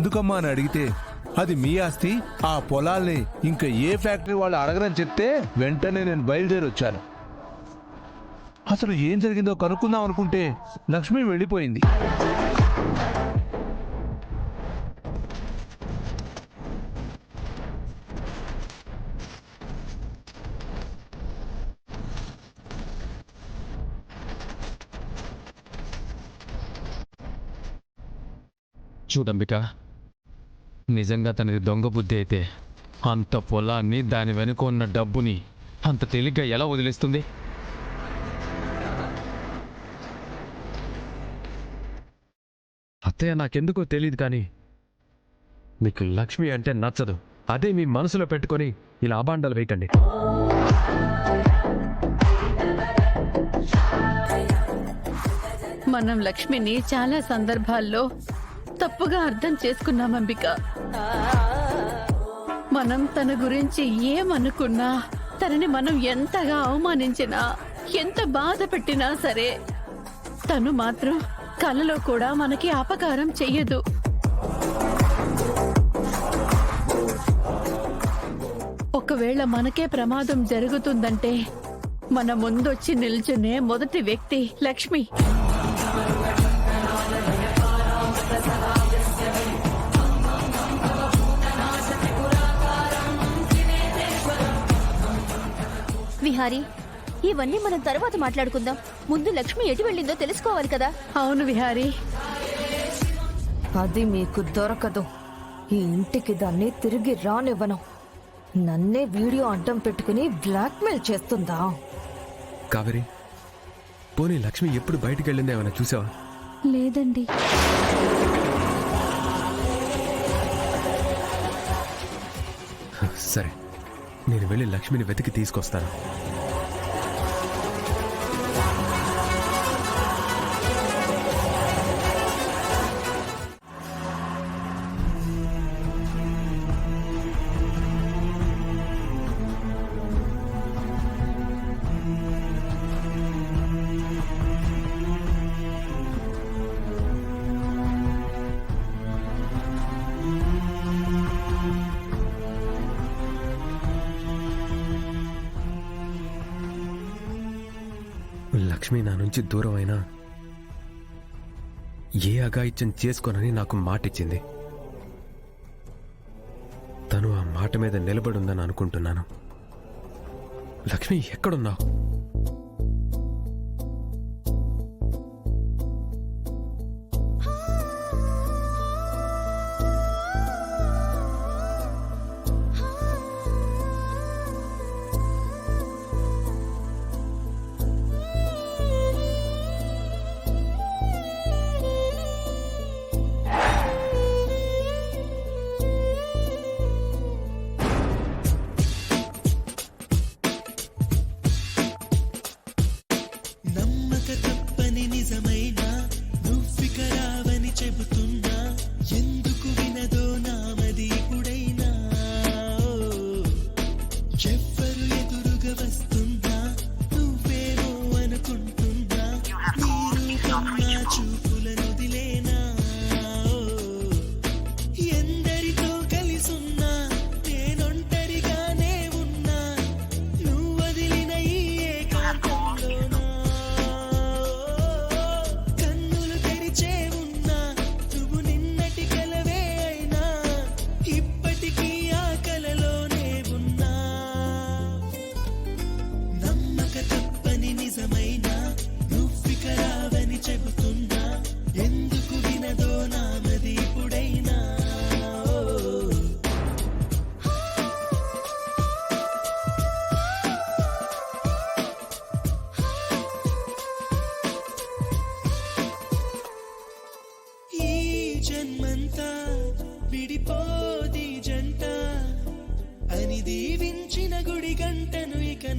ఎందుకమ్మా అని అడిగితే అది మీ ఆస్తి, ఆ పొలాల్ని ఇంకా ఏ ఫ్యాక్టరీ వాళ్ళు అడగరని చెప్తే వెంటనే నేను బయలుదేరి వచ్చాను. అసలు ఏం జరిగిందో కనుక్కుందాం అనుకుంటే లక్ష్మి వెళ్ళిపోయింది. చూడంబిక, నిజంగా తనది దొంగ బుద్ధి అయితే అంత పొలాన్ని, దాని వెనుక ఉన్న డబ్బుని అంత తేలిగ్గా ఎలా వదిలేస్తుంది? అత్తయ్య, నాకెందుకో తెలియదు కానీ మీకు లక్ష్మి అంటే నచ్చదు. అదే మీ మనసులో పెట్టుకొని ఇలా అబాండాలు వేయకండి. మనం లక్ష్మిని చాలా సందర్భాల్లో తప్పుగా అర్థం చేసుకున్నాం అంబిక. మనం తన గురించి ఏమనుకున్నా, తనని మనం ఎంతగా అవమానించినా, ఎంత బాధ పెట్టినా సరే తను మాత్రం కలలో కూడా మనకి అపకారం చెయ్యదు. ఒకవేళ మనకే ప్రమాదం జరుగుతుందంటే మన ముందొచ్చి నిల్చునే మొదటి వ్యక్తి లక్ష్మి. విహారీ, ఇవన్నీ మనం తర్వాత మాట్లాడుకుందాం. ముందు లక్ష్మి ఎటు వెళ్ళిందో తెలుసుకోవాలి కదా. అవును విహారీ. అది మీకు దొరకదు. ఈ ఇంటికి దాన్ని తిరిగి రానివ్వను. నన్నే వీడియో అడ్డం పెట్టుకుని బ్లాక్మెయిల్ చేస్తుందా? కావేరి, పోనీ లక్ష్మి ఎప్పుడు బయటికి వెళ్ళిందో ఏమైనా చూసావా? లేదండి. సరే, నేను వెళ్ళి లక్ష్మిని వెతికి తీసుకొస్తాను. లక్ష్మి నా నుంచి దూరం అయినా ఏ అఘాయిత్యం చేసుకోనని నాకు మాటిచ్చింది. తను ఆ మాట మీద నిలబడుందని అనుకుంటున్నాను. లక్ష్మి, ఎక్కడున్నావు?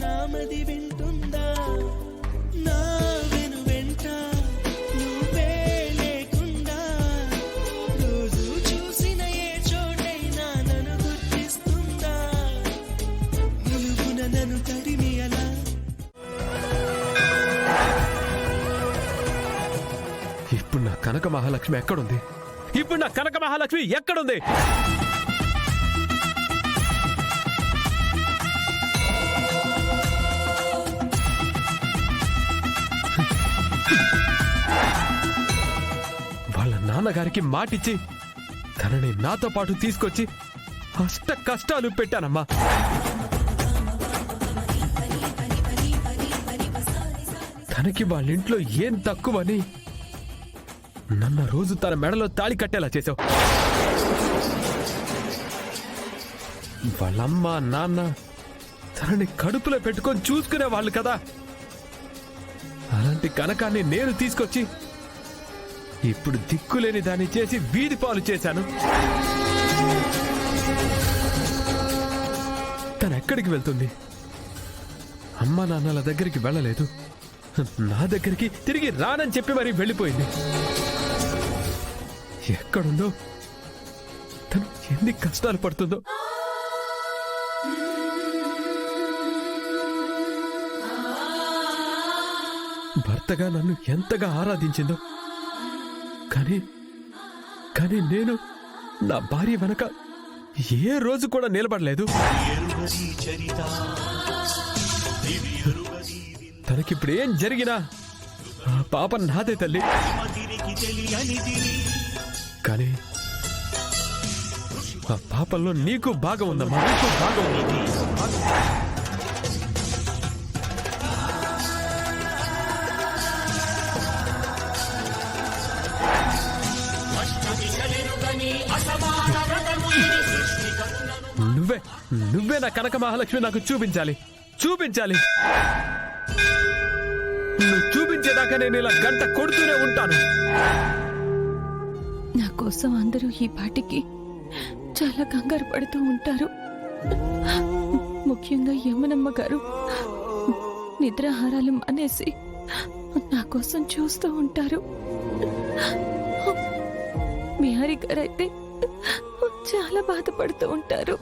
నామది వింటుందా నా వెను వెంట నువ్వే లేకుండా రోజు చూసిన ఏ చోటైనా నన్ను గుర్తిస్తుందా నిలువున నన్ను తడిమి అలా ఇప్పుడు నా కనక మహాలక్ష్మి ఎక్కడుంది? ఇప్పుడు నా కనక మహాలక్ష్మి ఎక్కడుంది? వాళ్ళ నాన్నగారికి మాటిచ్చి తనని నాతో పాటు తీసుకొచ్చి అష్ట కష్టాలు పెట్టానమ్మా. తనకి వాళ్ళ ఇంట్లో ఏం తక్కువని నన్న రోజు తన మెడలో తాళి కట్టేలా చేశావు. వాళ్ళమ్మ నాన్న తనని కడుపులో పెట్టుకొని చూసుకునే వాళ్ళు కదా. అలాంటి కనకాన్ని నేను తీసుకొచ్చి ఇప్పుడు దిక్కులేని దాన్ని చేసి వీధి పాలు చేశాను. తను ఎక్కడికి వెళ్తుంది? అమ్మా నాన్నల దగ్గరికి వెళ్ళలేదు, నా దగ్గరికి తిరిగి రానని చెప్పి మరీ వెళ్ళిపోయింది. ఎక్కడుందో, తను ఎన్ని కష్టాలు పడుతుందో. భర్తగా నన్ను ఎంతగా ఆరాధించిందో. కానీ నేను నా భార్య వెనక ఏ రోజు కూడా నిలబడలేదు. తనకిప్పుడు ఏం జరిగినా ఆ పాప నాదే తల్లి. కానీ ఆ పాపంలో నీకు భాగం ఉందమ్మా, నీకు భాగం ఉంది. నువ్వే నా కనక మహాలక్ష్మి నాకు చూపించాలి. నువ్వు చూపించేదాకా నేను ఇలా గంట కొడుతూనే ఉంటాను. నా కోసం అందరూ ఈ పాటికి చాలా కంగారు పడుతూ ఉంటారు. ముఖ్యంగా యమనమ్మ గారు నిద్రాహారాలు మానేసి నా కోసం చూస్తూ ఉంటారు. బిహారీ గారు అయితే చాలా బాధపడుతూ ఉంటారు.